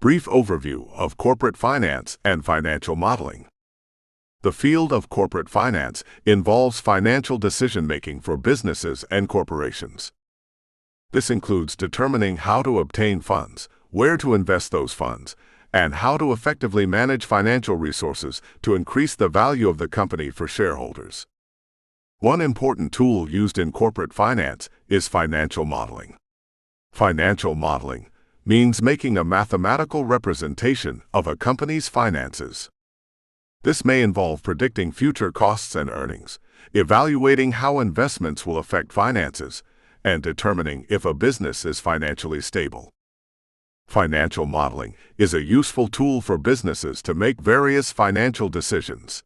Brief overview of corporate finance and financial modeling. The field of corporate finance involves financial decision-making for businesses and corporations. This includes determining how to obtain funds, where to invest those funds, and how to effectively manage financial resources to increase the value of the company for shareholders. One important tool used in corporate finance is financial modeling. Financial modeling means making a mathematical representation of a company's finances. This may involve predicting future costs and earnings, evaluating how investments will affect finances, and determining if a business is financially stable. Financial modeling is a useful tool for businesses to make various financial decisions.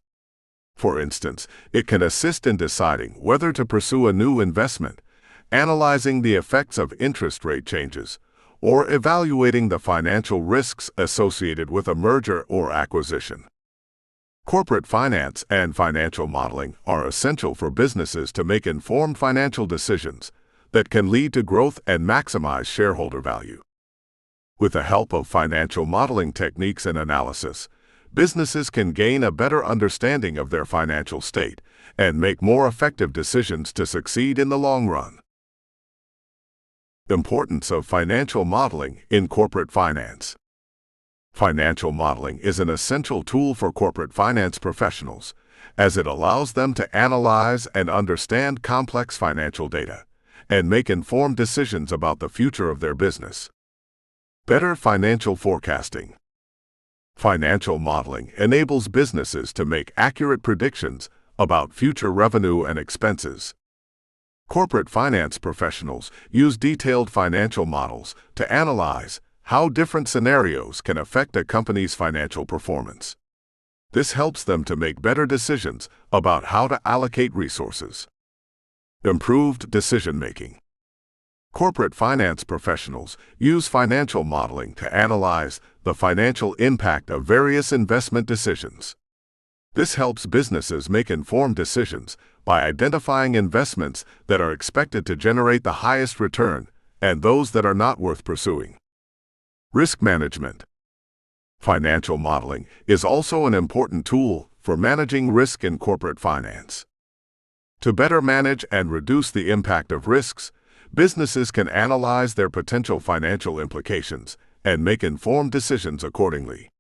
For instance, it can assist in deciding whether to pursue a new investment, analyzing the effects of interest rate changes, or evaluating the financial risks associated with a merger or acquisition. Corporate finance and financial modeling are essential for businesses to make informed financial decisions that can lead to growth and maximize shareholder value. With the help of financial modeling techniques and analysis, businesses can gain a better understanding of their financial state and make more effective decisions to succeed in the long run. Importance of financial modeling in corporate finance. Financial modeling is an essential tool for corporate finance professionals, as it allows them to analyze and understand complex financial data and make informed decisions about the future of their business. Better financial forecasting. Financial modeling enables businesses to make accurate predictions about future revenue and expenses. Corporate finance professionals use detailed financial models to analyze how different scenarios can affect a company's financial performance. This helps them to make better decisions about how to allocate resources. Improved decision-making. Corporate finance professionals use financial modeling to analyze the financial impact of various investment decisions. This helps businesses make informed decisions by identifying investments that are expected to generate the highest return and those that are not worth pursuing. Risk management. Financial modeling is also an important tool for managing risk in corporate finance. To better manage and reduce the impact of risks, businesses can analyze their potential financial implications and make informed decisions accordingly.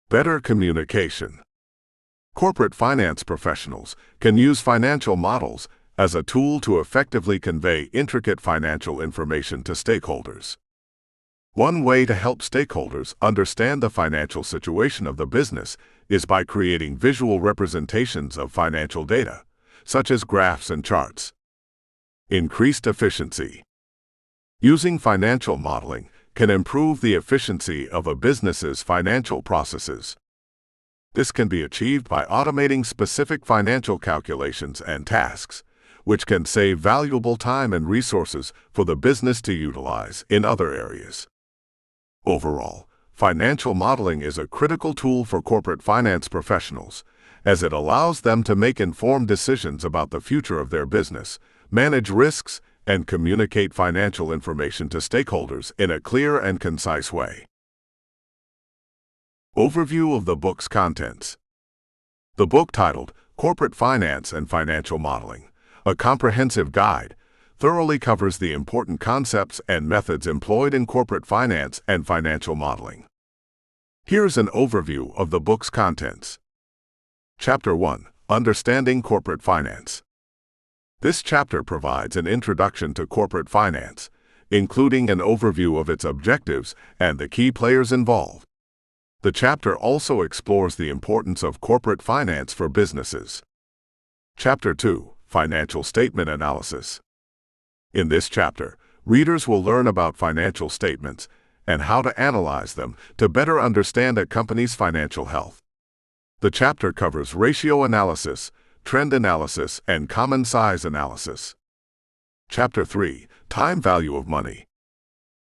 Better communication. Corporate finance professionals can use financial models as a tool to effectively convey intricate financial information to stakeholders. One way to help stakeholders understand the financial situation of the business is by creating visual representations of financial data, such as graphs and charts. Increased efficiency. Using financial modeling can improve the efficiency of a business's financial processes. This can be achieved by automating specific financial calculations and tasks, which can save valuable time and resources for the business to utilize in other areas. Overall, financial modeling is a critical tool for corporate finance professionals, as it allows them to make informed decisions about the future of their business, manage risks, and communicate financial information to stakeholders in a clear and concise way. Overview of the book's contents. The book titled Corporate Finance and Financial Modeling, a comprehensive guide, thoroughly covers the important concepts and methods employed in corporate finance and financial modeling. Here's an overview of the book's contents. Chapter 1. Understanding Corporate Finance. This chapter provides an introduction to corporate finance, including an overview of its objectives and the key players involved. The chapter also explores the importance of corporate finance for businesses. Chapter 2. Financial Statement Analysis. In this chapter, readers will learn about financial statements and how to analyze them to better understand a company's financial health. The chapter covers ratio analysis, trend analysis, and common size analysis. Chapter 3. Time value of money.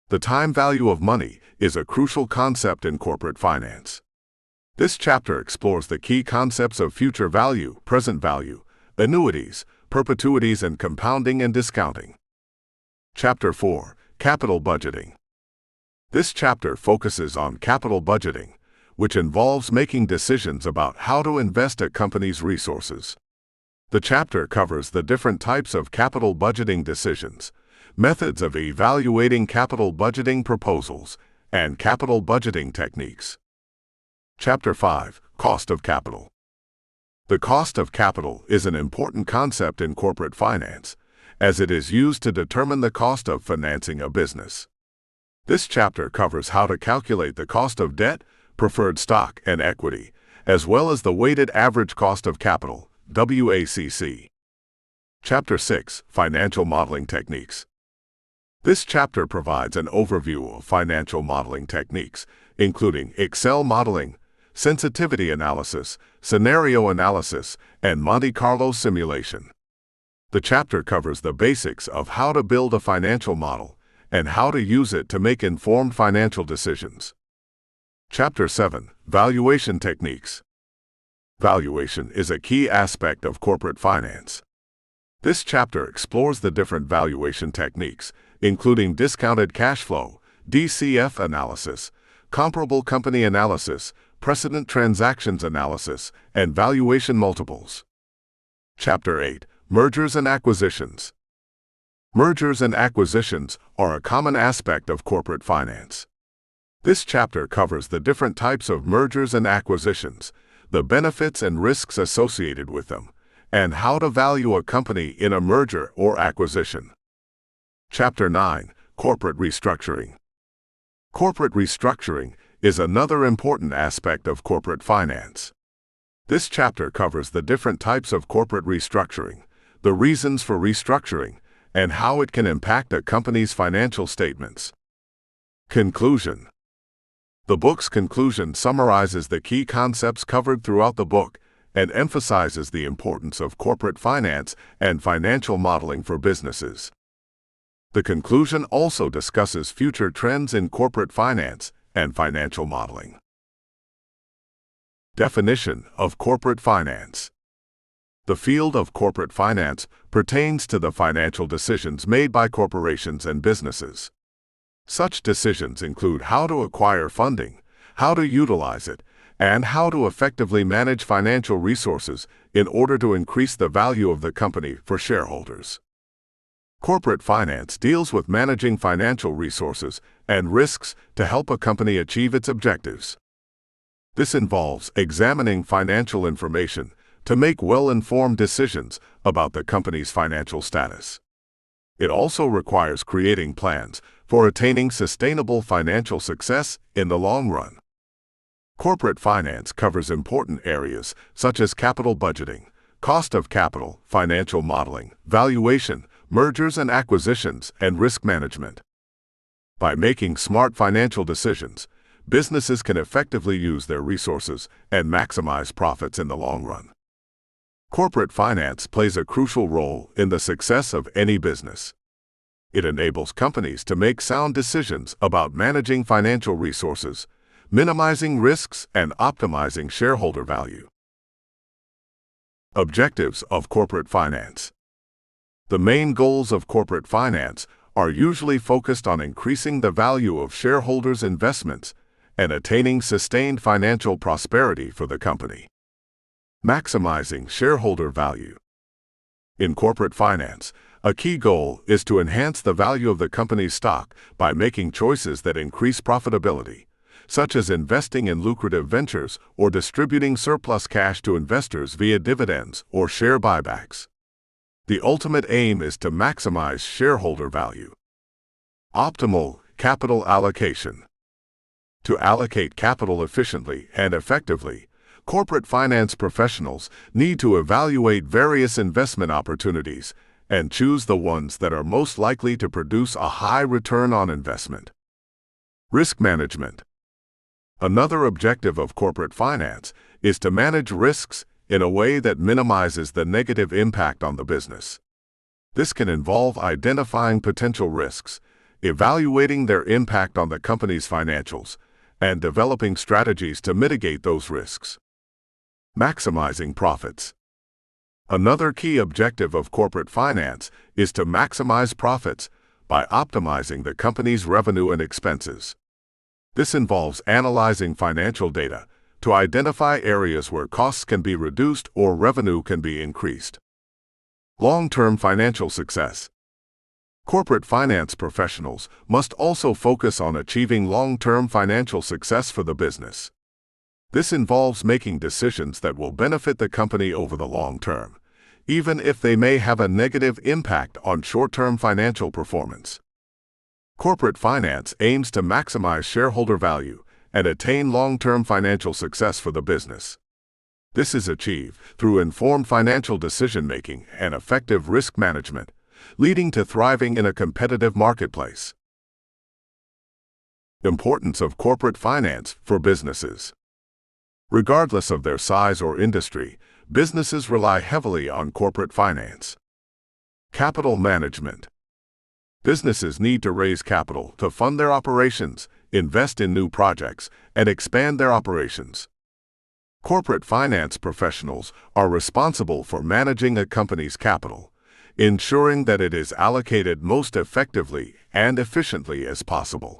The time value of money is a crucial concept in corporate finance. This chapter explores the key concepts of future value, present value, annuities, perpetuities, and compounding and discounting. Chapter 4. Capital budgeting. This chapter focuses on capital budgeting, which involves making decisions about how to invest a company's resources. The chapter covers the different types of capital budgeting decisions, methods of evaluating capital budgeting proposals, and capital budgeting techniques. Chapter 5: Cost of Capital. The cost of capital is an important concept in corporate finance, as it is used to determine the cost of financing a business. This chapter covers how to calculate the cost of debt, preferred stock, and equity, as well as the weighted average cost of capital, WACC. Chapter 6: Financial Modeling Techniques. This chapter provides an overview of financial modeling techniques, including Excel modeling, sensitivity analysis, scenario analysis, and Monte Carlo simulation. The chapter covers the basics of how to build a financial model and how to use it to make informed financial decisions. Chapter 7: Valuation Techniques. Valuation is a key aspect of corporate finance. This chapter explores the different valuation techniques, including discounted cash flow, DCF analysis, comparable company analysis, precedent transactions analysis, and valuation multiples. Chapter 8: Mergers and Acquisitions. Mergers and acquisitions are a common aspect of corporate finance. This chapter covers the different types of mergers and acquisitions, the benefits and risks associated with them, and how to value a company in a merger or acquisition. Chapter 9: Corporate Restructuring. Corporate restructuring is another important aspect of corporate finance. This chapter covers the different types of corporate restructuring, the reasons for restructuring, and how it can impact a company's financial statements. Conclusion. The book's conclusion summarizes the key concepts covered throughout the book and emphasizes the importance of corporate finance and financial modeling for businesses. The conclusion also discusses future trends in corporate finance and financial modeling. Definition of corporate finance. The field of corporate finance pertains to the financial decisions made by corporations and businesses. Such decisions include how to acquire funding, how to utilize it, and how to effectively manage financial resources in order to increase the value of the company for shareholders. Corporate finance deals with managing financial resources and risks to help a company achieve its objectives. This involves examining financial information to make well-informed decisions about the company's financial status. It also requires creating plans for attaining sustainable financial success in the long run. Corporate finance covers important areas such as capital budgeting, cost of capital, financial modeling, valuation, mergers and acquisitions, and risk management. By making smart financial decisions, businesses can effectively use their resources and maximize profits in the long run. Corporate finance plays a crucial role in the success of any business. It enables companies to make sound decisions about managing financial resources, minimizing risks, and optimizing shareholder value. Objectives of corporate finance. The main goals of corporate finance are usually focused on increasing the value of shareholders' investments and attaining sustained financial prosperity for the company. Maximizing shareholder value. In corporate finance, a key goal is to enhance the value of the company's stock by making choices that increase profitability, such as investing in lucrative ventures or distributing surplus cash to investors via dividends or share buybacks. The ultimate aim is to maximize shareholder value. Optimal capital allocation. To allocate capital efficiently and effectively, corporate finance professionals need to evaluate various investment opportunities and choose the ones that are most likely to produce a high return on investment. Risk management. Another objective of corporate finance is to manage risks in a way that minimizes the negative impact on the business. This can involve identifying potential risks, evaluating their impact on the company's financials, and developing strategies to mitigate those risks. Maximizing profits. Another key objective of corporate finance is to maximize profits by optimizing the company's revenue and expenses. This involves analyzing financial data to identify areas where costs can be reduced or revenue can be increased. Long-term financial success. Corporate finance professionals must also focus on achieving long-term financial success for the business. This involves making decisions that will benefit the company over the long term, even if they may have a negative impact on short-term financial performance. Corporate finance aims to maximize shareholder value and attain long-term financial success for the business. This is achieved through informed financial decision-making and effective risk management, leading to thriving in a competitive marketplace. Importance of corporate finance for businesses. Regardless of their size or industry, businesses rely heavily on corporate finance. Capital management. Businesses need to raise capital to fund their operations, invest in new projects, and expand their operations. Corporate finance professionals are responsible for managing a company's capital, ensuring that it is allocated most effectively and efficiently as possible.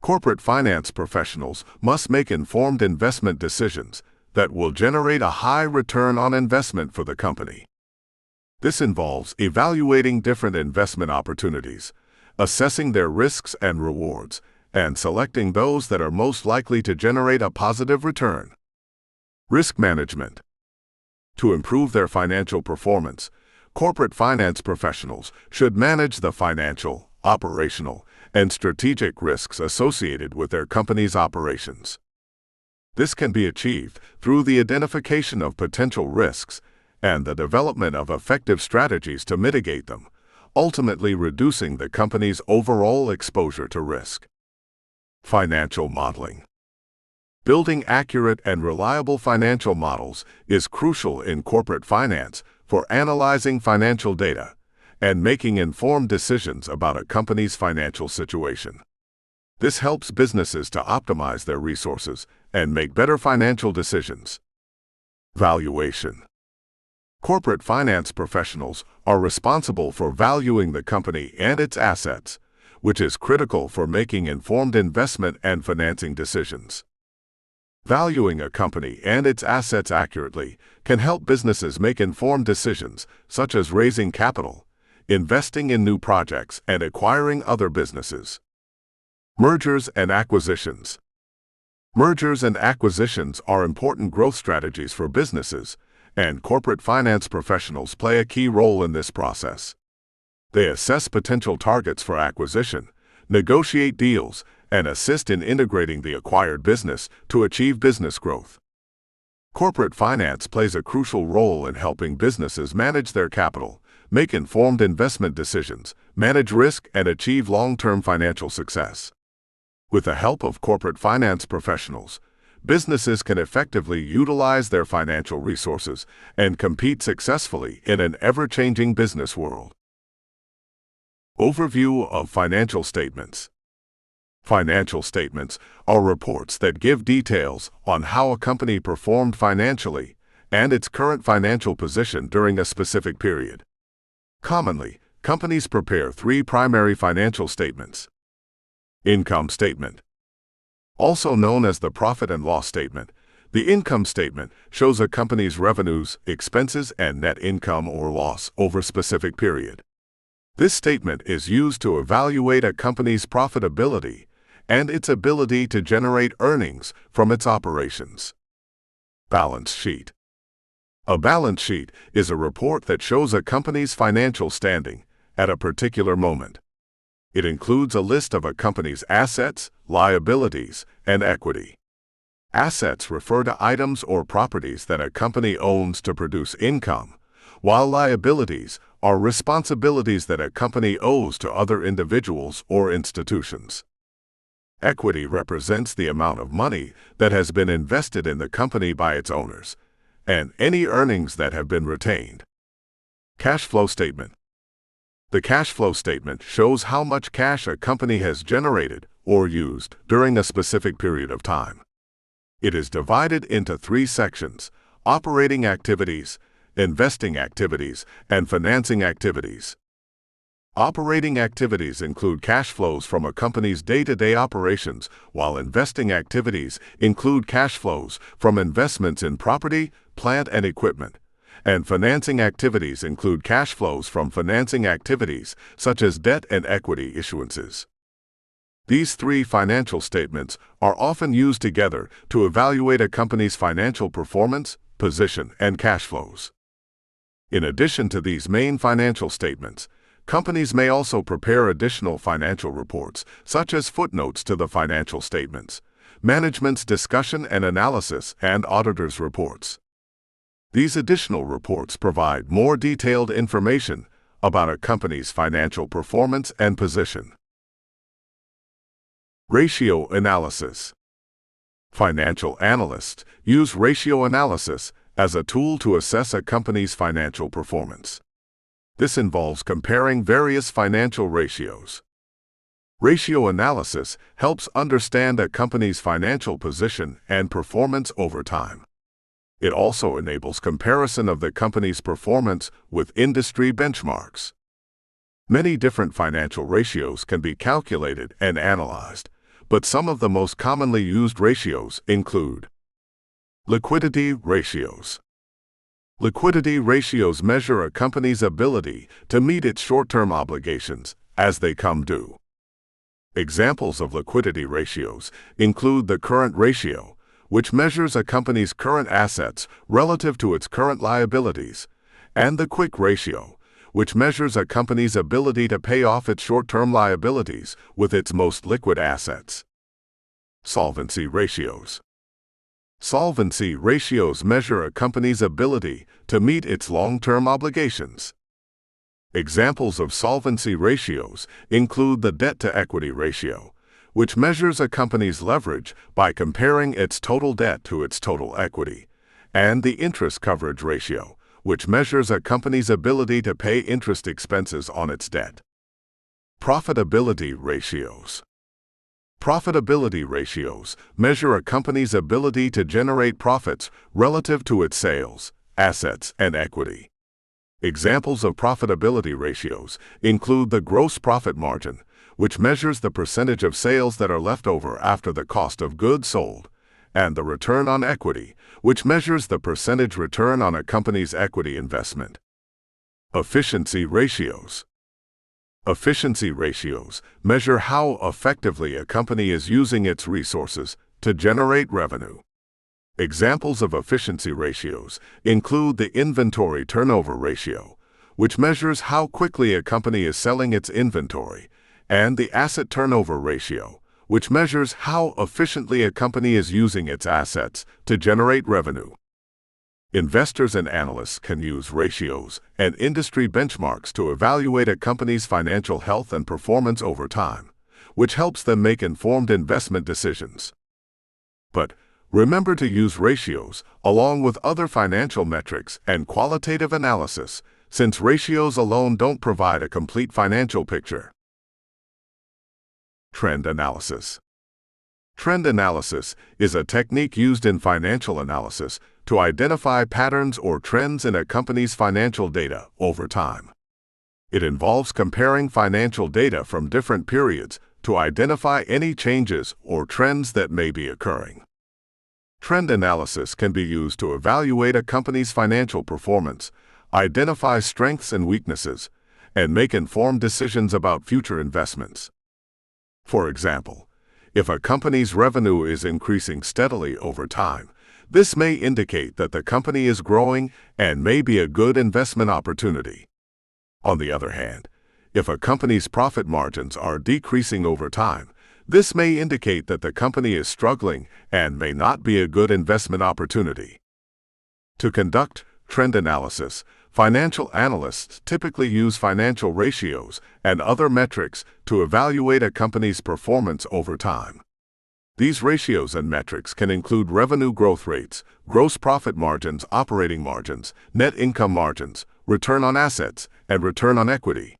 Corporate finance professionals must make informed investment decisions that will generate a high return on investment for the company. This involves evaluating different investment opportunities, assessing their risks and rewards, and selecting those that are most likely to generate a positive return. Risk management. To improve their financial performance, corporate finance professionals should manage the financial, operational, and strategic risks associated with their company's operations. This can be achieved through the identification of potential risks and the development of effective strategies to mitigate them, ultimately reducing the company's overall exposure to risk. Financial modeling. Building accurate and reliable financial models is crucial in corporate finance for analyzing financial data and making informed decisions about a company's financial situation. This helps businesses to optimize their resources and make better financial decisions. Valuation. Corporate finance professionals are responsible for valuing the company and its assets, which is critical for making informed investment and financing decisions. Valuing a company and its assets accurately can help businesses make informed decisions, such as raising capital, investing in new projects, and acquiring other businesses. Mergers and acquisitions. Mergers and acquisitions are important growth strategies for businesses, and corporate finance professionals play a key role in this process. They assess potential targets for acquisition, negotiate deals, and assist in integrating the acquired business to achieve business growth. Corporate finance plays a crucial role in helping businesses manage their capital, make informed investment decisions, manage risk, and achieve long-term financial success. With the help of corporate finance professionals, businesses can effectively utilize their financial resources and compete successfully in an ever-changing business world. Overview of financial statements. Financial statements are reports that give details on how a company performed financially and its current financial position during a specific period. Commonly, companies prepare three primary financial statements. Income statement. Also known as the profit and loss statement, the income statement shows a company's revenues, expenses, and net income or loss over a specific period. This statement is used to evaluate a company's profitability and its ability to generate earnings from its operations. Balance sheet. A balance sheet is a report that shows a company's financial standing at a particular moment. It includes a list of a company's assets, liabilities, and equity. Assets refer to items or properties that a company owns to produce income, while liabilities are responsibilities that a company owes to other individuals or institutions. Equity represents the amount of money that has been invested in the company by its owners, and any earnings that have been retained. Cash flow statement. The cash flow statement shows how much cash a company has generated or used during a specific period of time. It is divided into three sections: operating activities, investing activities, and financing activities. Operating activities include cash flows from a company's day-to-day operations, while investing activities include cash flows from investments in property, plant, and equipment. And financing activities include cash flows from financing activities, such as debt and equity issuances. These three financial statements are often used together to evaluate a company's financial performance, position, and cash flows. In addition to these main financial statements, companies may also prepare additional financial reports, such as footnotes to the financial statements, management's discussion and analysis, and auditors' reports. These additional reports provide more detailed information about a company's financial performance and position. Ratio analysis. Financial analysts use ratio analysis as a tool to assess a company's financial performance. This involves comparing various financial ratios. Ratio analysis helps understand a company's financial position and performance over time. It also enables comparison of the company's performance with industry benchmarks. Many different financial ratios can be calculated and analyzed, but some of the most commonly used ratios include liquidity ratios. Liquidity ratios measure a company's ability to meet its short-term obligations as they come due. Examples of liquidity ratios include the current ratio, which measures a company's current assets relative to its current liabilities, and the quick ratio, which measures a company's ability to pay off its short-term liabilities with its most liquid assets. Solvency ratios. Solvency ratios measure a company's ability to meet its long-term obligations. Examples of solvency ratios include the debt-to-equity ratio, which measures a company's leverage by comparing its total debt to its total equity, and the interest coverage ratio, which measures a company's ability to pay interest expenses on its debt. Profitability ratios. Profitability ratios measure a company's ability to generate profits relative to its sales, assets, and equity. Examples of profitability ratios include the gross profit margin, which measures the percentage of sales that are left over after the cost of goods sold, and the return on equity, which measures the percentage return on a company's equity investment. Efficiency ratios. Efficiency ratios measure how effectively a company is using its resources to generate revenue. Examples of efficiency ratios include the inventory turnover ratio, which measures how quickly a company is selling its inventory, and the asset turnover ratio, which measures how efficiently a company is using its assets to generate revenue. Investors and analysts can use ratios and industry benchmarks to evaluate a company's financial health and performance over time, which helps them make informed investment decisions. But remember to use ratios along with other financial metrics and qualitative analysis, since ratios alone don't provide a complete financial picture. Trend analysis. Trend analysis is a technique used in financial analysis to identify patterns or trends in a company's financial data over time. It involves comparing financial data from different periods to identify any changes or trends that may be occurring. Trend analysis can be used to evaluate a company's financial performance, identify strengths and weaknesses, and make informed decisions about future investments. For example, if a company's revenue is increasing steadily over time, this may indicate that the company is growing and may be a good investment opportunity. On the other hand, if a company's profit margins are decreasing over time, this may indicate that the company is struggling and may not be a good investment opportunity. To conduct trend analysis, financial analysts typically use financial ratios and other metrics to evaluate a company's performance over time. These ratios and metrics can include revenue growth rates, gross profit margins, operating margins, net income margins, return on assets, and return on equity.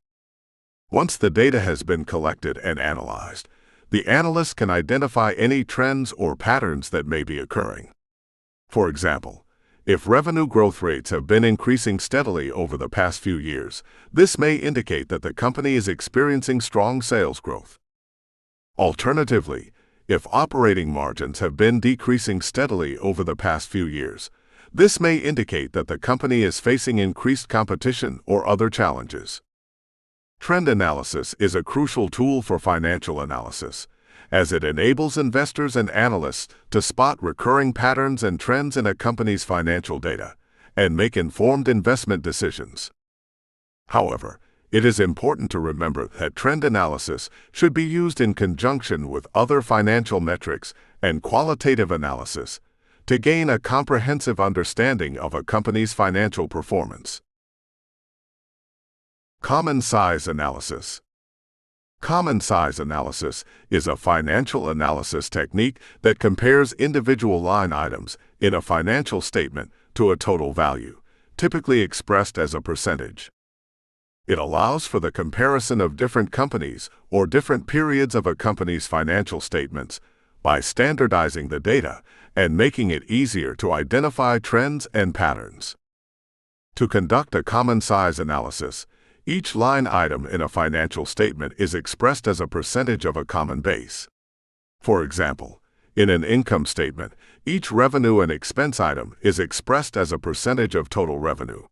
Once the data has been collected and analyzed, the analyst can identify any trends or patterns that may be occurring. For example, If revenue growth rates have been increasing steadily over the past few years, this may indicate that the company is experiencing strong sales growth. Alternatively, if operating margins have been decreasing steadily over the past few years, this may indicate that the company is facing increased competition or other challenges. Trend analysis is a crucial tool for financial analysis, as it enables investors and analysts to spot recurring patterns and trends in a company's financial data and make informed investment decisions. However, it is important to remember that trend analysis should be used in conjunction with other financial metrics and qualitative analysis to gain a comprehensive understanding of a company's financial performance. Common size analysis. Common size analysis is a financial analysis technique that compares individual line items in a financial statement to a total value, typically expressed as a percentage. It allows for the comparison of different companies or different periods of a company's financial statements by standardizing the data and making it easier to identify trends and patterns. To conduct a common size analysis, each line item in a financial statement is expressed as a percentage of a common base. For example, in an income statement, each revenue and expense item is expressed as a percentage of total revenue.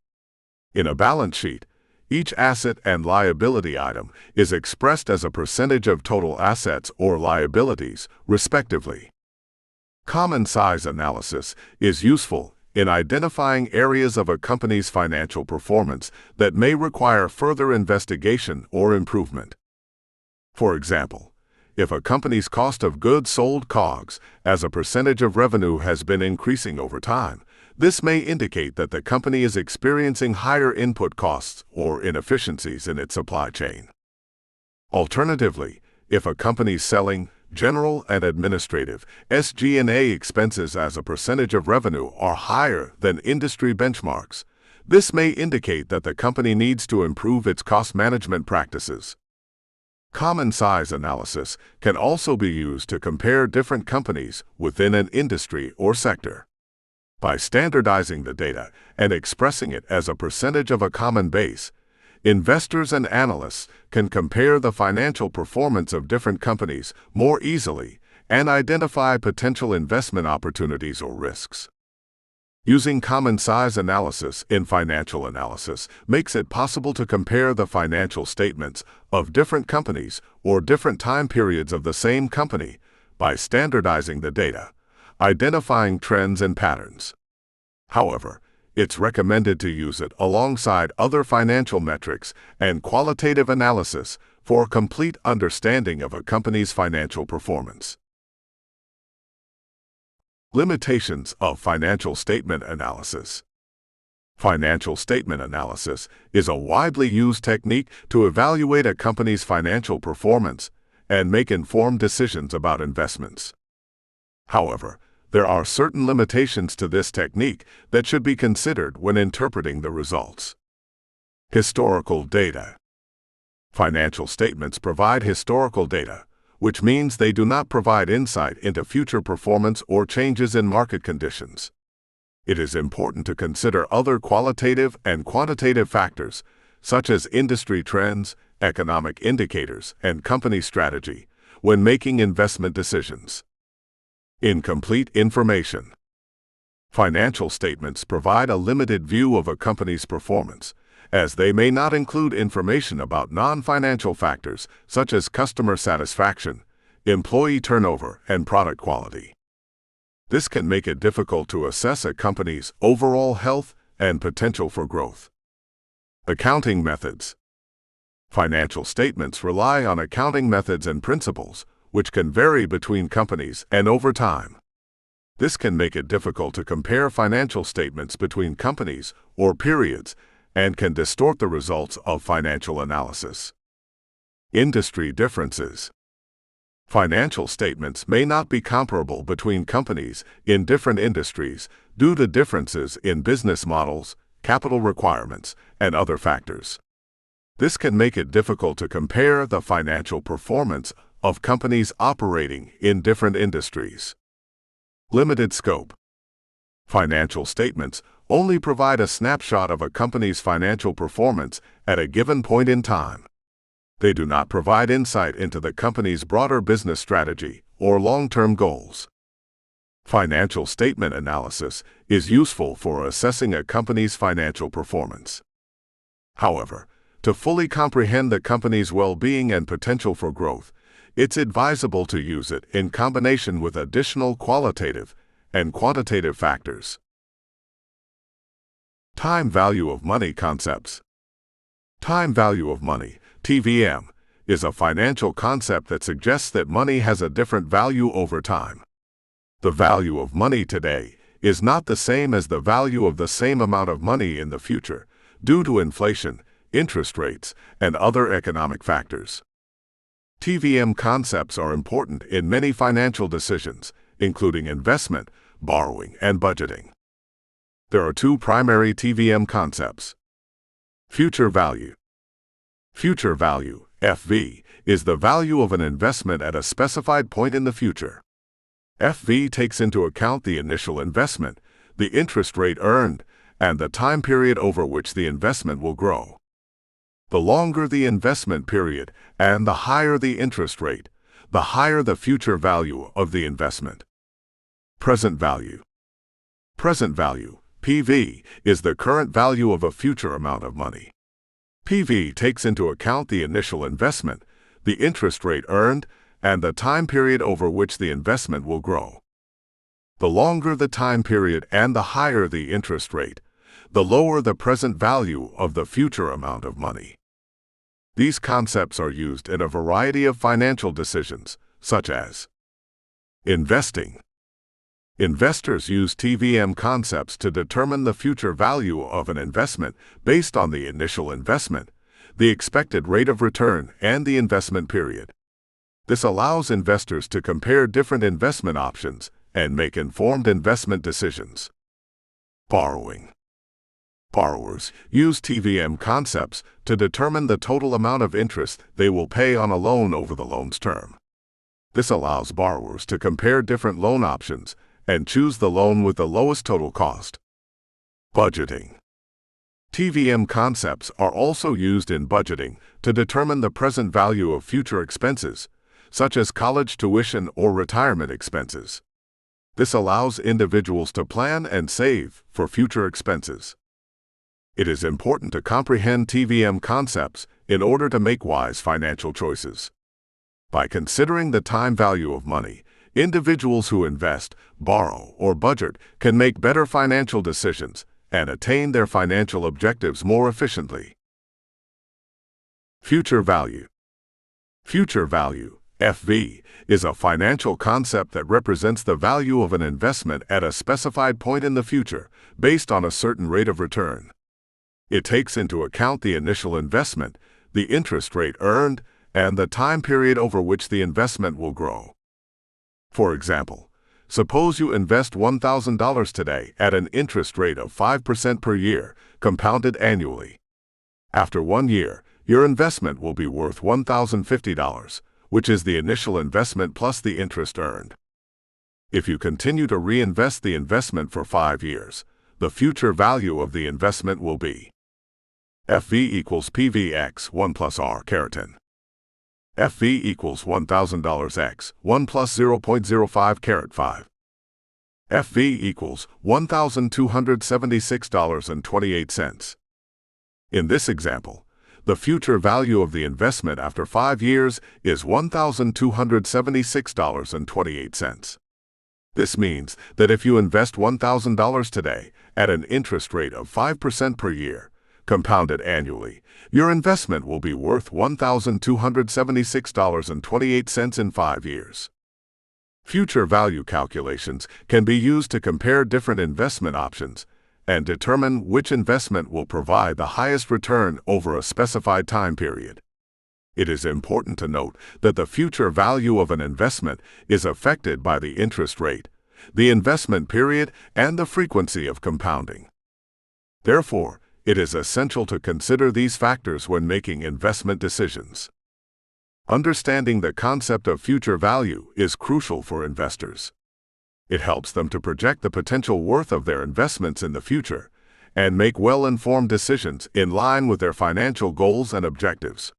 In a balance sheet, each asset and liability item is expressed as a percentage of total assets or liabilities, respectively. Common size analysis is useful in identifying areas of a company's financial performance that may require further investigation or improvement. For example, if a company's cost of goods sold (COGS) as a percentage of revenue has been increasing over time, this may indicate that the company is experiencing higher input costs or inefficiencies in its supply chain. Alternatively, if a company's selling, general and administrative (SG&A) expenses as a percentage of revenue are higher than industry benchmarks, this may indicate that the company needs to improve its cost management practices. Common size analysis can also be used to compare different companies within an industry or sector. By standardizing the data and expressing it as a percentage of a common base, investors and analysts can compare the financial performance of different companies more easily and identify potential investment opportunities or risks. Using common size analysis in financial analysis makes it possible to compare the financial statements of different companies or different time periods of the same company by standardizing the data, identifying trends and patterns. However, it's recommended to use it alongside other financial metrics and qualitative analysis for a complete understanding of a company's financial performance. Limitations of financial statement analysis. Financial statement analysis is a widely used technique to evaluate a company's financial performance and make informed decisions about investments. However, there are certain limitations to this technique that should be considered when interpreting the results. Historical data. Financial statements provide historical data, which means they do not provide insight into future performance or changes in market conditions. It is important to consider other qualitative and quantitative factors, such as industry trends, economic indicators, and company strategy, when making investment decisions. Incomplete information. Financial statements provide a limited view of a company's performance, as they may not include information about non-financial factors such as customer satisfaction, employee turnover, and product quality. This can make it difficult to assess a company's overall health and potential for growth. Accounting methods. Financial statements rely on accounting methods and principles, which can vary between companies and over time. This can make it difficult to compare financial statements between companies or periods and can distort the results of financial analysis. Industry differences. Financial statements may not be comparable between companies in different industries due to differences in business models, capital requirements, and other factors. This can make it difficult to compare the financial performance of companies operating in different industries. Limited scope. Financial statements only provide a snapshot of a company's financial performance at a given point in time. They do not provide insight into the company's broader business strategy or long-term goals. Financial statement analysis is useful for assessing a company's financial performance. However, to fully comprehend the company's well-being and potential for growth, it's advisable to use it in combination with additional qualitative and quantitative factors. Time value of money concepts. Time value of money, TVM, is a financial concept that suggests that money has a different value over time. The value of money today is not the same as the value of the same amount of money in the future, due to inflation, interest rates, and other economic factors. TVM concepts are important in many financial decisions, including investment, borrowing, and budgeting. There are two primary TVM concepts. Future value. Future value, FV, is the value of an investment at a specified point in the future. FV takes into account the initial investment, the interest rate earned, and the time period over which the investment will grow. The longer the investment period and the higher the interest rate, the higher the future value of the investment. Present value. Present value, PV, is the current value of a future amount of money. PV takes into account the initial investment, the interest rate earned, and the time period over which the investment will grow. The longer the time period and the higher the interest rate, the lower the present value of the future amount of money. These concepts are used in a variety of financial decisions, such as investing. Investors use TVM concepts to determine the future value of an investment based on the initial investment, the expected rate of return, and the investment period. This allows investors to compare different investment options and make informed investment decisions. Borrowing. Borrowers use TVM concepts to determine the total amount of interest they will pay on a loan over the loan's term. This allows borrowers to compare different loan options and choose the loan with the lowest total cost. Budgeting. TVM concepts are also used in budgeting to determine the present value of future expenses, such as college tuition or retirement expenses. This allows individuals to plan and save for future expenses. It is important to comprehend TVM concepts in order to make wise financial choices. By considering the time value of money, individuals who invest, borrow, or budget can make better financial decisions and attain their financial objectives more efficiently. Future value. Future value, FV, is a financial concept that represents the value of an investment at a specified point in the future based on a certain rate of return. It takes into account the initial investment, the interest rate earned, and the time period over which the investment will grow. For example, suppose you invest $1,000 today at an interest rate of 5% per year, compounded annually. After 1 year, your investment will be worth $1,050, which is the initial investment plus the interest earned. If you continue to reinvest the investment for 5 years, the future value of the investment will be FV equals PVX 1 plus R keratin. FV equals $1,000 x 1 plus 0.05 carat 5. FV equals $1,276.28. In this example, the future value of the investment after 5 years is $1,276.28. This means that if you invest $1,000 today at an interest rate of 5% per year, compounded annually, your investment will be worth $1,276.28 in 5 years. Future value calculations can be used to compare different investment options and determine which investment will provide the highest return over a specified time period. It is important to note that the future value of an investment is affected by the interest rate, the investment period, and the frequency of compounding. Therefore, it is essential to consider these factors when making investment decisions. Understanding the concept of future value is crucial for investors. It helps them to project the potential worth of their investments in the future and make well-informed decisions in line with their financial goals and objectives.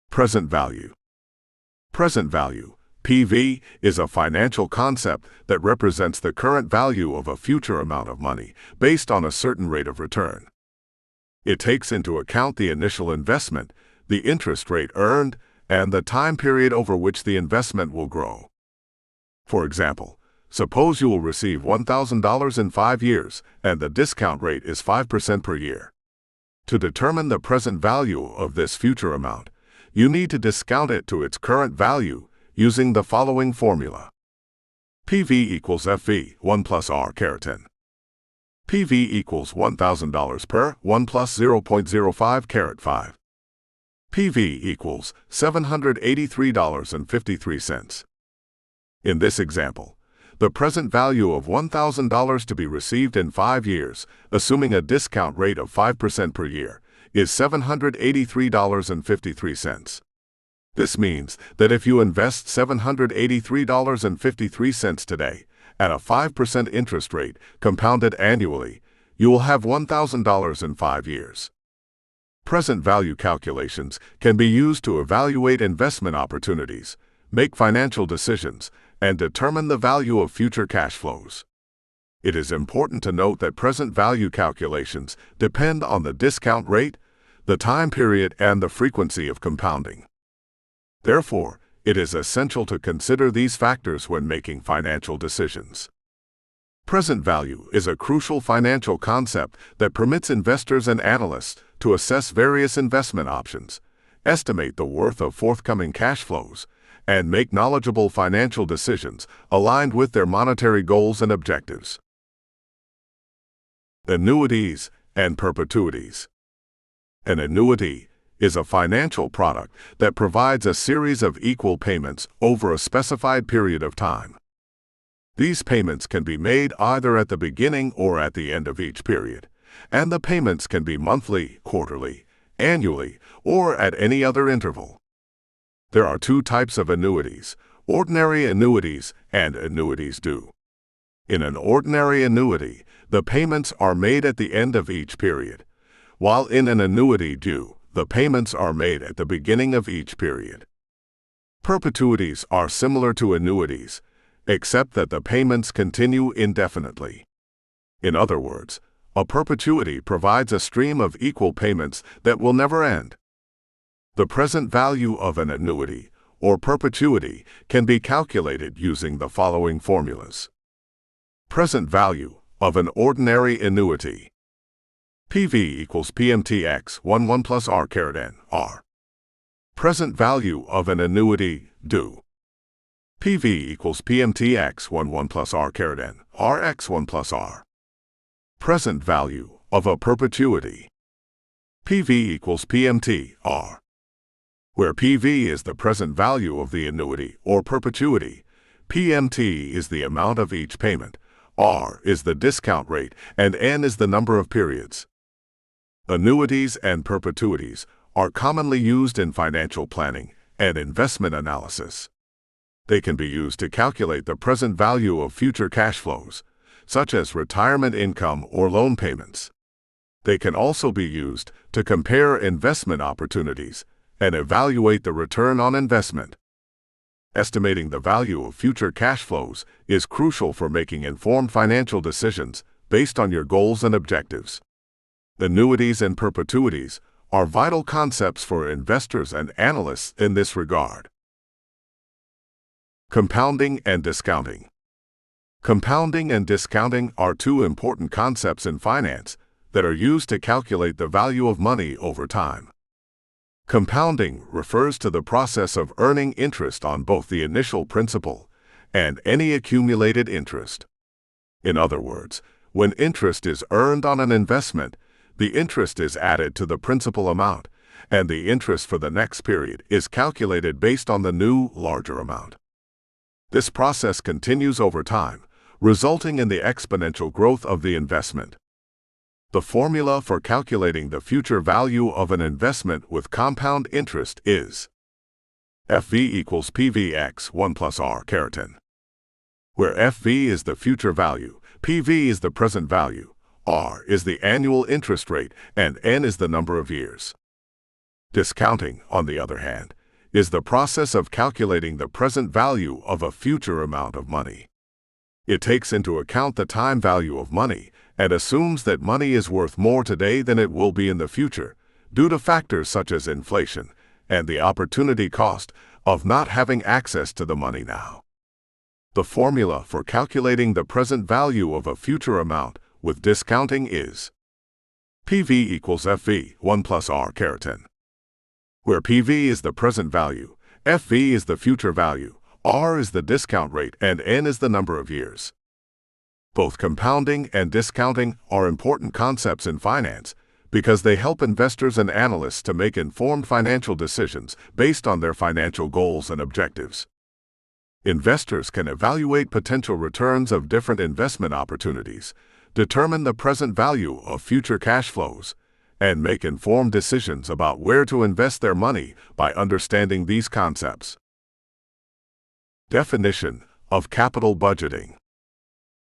Present value. Present value, PV, is a financial concept that represents the current value of a future amount of money based on a certain rate of return. It takes into account the initial investment, the interest rate earned, and the time period over which the investment will grow. For example, suppose you will receive $1,000 in 5 years, and the discount rate is 5% per year. To determine the present value of this future amount, you need to discount it to its current value using the following formula. PV equals FV, 1 plus R caret 10. PV equals $1,000 per 1 plus 0.05 caret 5. PV equals $783.53. In this example, the present value of $1,000 to be received in 5 years, assuming a discount rate of 5% per year, is $783.53. This means that if you invest $783.53 today, at a 5% interest rate, compounded annually, you will have $1,000 in 5 years. Present value calculations can be used to evaluate investment opportunities, make financial decisions, and determine the value of future cash flows. It is important to note that present value calculations depend on the discount rate, the time period, and the frequency of compounding. Therefore, it is essential to consider these factors when making financial decisions. Present value is a crucial financial concept that permits investors and analysts to assess various investment options, estimate the worth of forthcoming cash flows, and make knowledgeable financial decisions aligned with their monetary goals and objectives. Annuities and perpetuities. An annuity is a financial product that provides a series of equal payments over a specified period of time. These payments can be made either at the beginning or at the end of each period, and the payments can be monthly, quarterly, annually, or at any other interval. There are 2 types of annuities: ordinary annuities and annuities due. In an ordinary annuity, the payments are made at the end of each period, while in an annuity due, the payments are made at the beginning of each period. Perpetuities are similar to annuities, except that the payments continue indefinitely. In other words, a perpetuity provides a stream of equal payments that will never end. The present value of an annuity or perpetuity can be calculated using the following formulas. Present value of an ordinary annuity. PV equals PMTX 1 plus R caret N, R. Present value of an annuity due. PV equals PMTX 1 plus R caret N, RX1 plus R. Present value of a perpetuity. PV equals PMT, R. Where PV is the present value of the annuity or perpetuity, PMT is the amount of each payment, R is the discount rate, and N is the number of periods. Annuities and perpetuities are commonly used in financial planning and investment analysis. They can be used to calculate the present value of future cash flows, such as retirement income or loan payments. They can also be used to compare investment opportunities and evaluate the return on investment. Estimating the value of future cash flows is crucial for making informed financial decisions based on your goals and objectives. Annuities and perpetuities are vital concepts for investors and analysts in this regard. Compounding and discounting. Compounding and discounting are 2 important concepts in finance that are used to calculate the value of money over time. Compounding refers to the process of earning interest on both the initial principal and any accumulated interest. In other words, when interest is earned on an investment, the interest is added to the principal amount, and the interest for the next period is calculated based on the new, larger amount. This process continues over time, resulting in the exponential growth of the investment. The formula for calculating the future value of an investment with compound interest is FV equals PVX 1 plus R caret N. where FV is the future value, PV is the present value, R is the annual interest rate, and N is the number of years. Discounting, on the other hand, is the process of calculating the present value of a future amount of money. It takes into account the time value of money and assumes that money is worth more today than it will be in the future, due to factors such as inflation and the opportunity cost of not having access to the money now. The formula for calculating the present value of a future amount with discounting is PV equals FV, 1 plus R caret N, where PV is the present value, FV is the future value, R is the discount rate, and N is the number of years. Both compounding and discounting are important concepts in finance because they help investors and analysts to make informed financial decisions based on their financial goals and objectives. Investors can evaluate potential returns of different investment opportunities, determine the present value of future cash flows, and make informed decisions about where to invest their money by understanding these concepts. Definition of capital budgeting.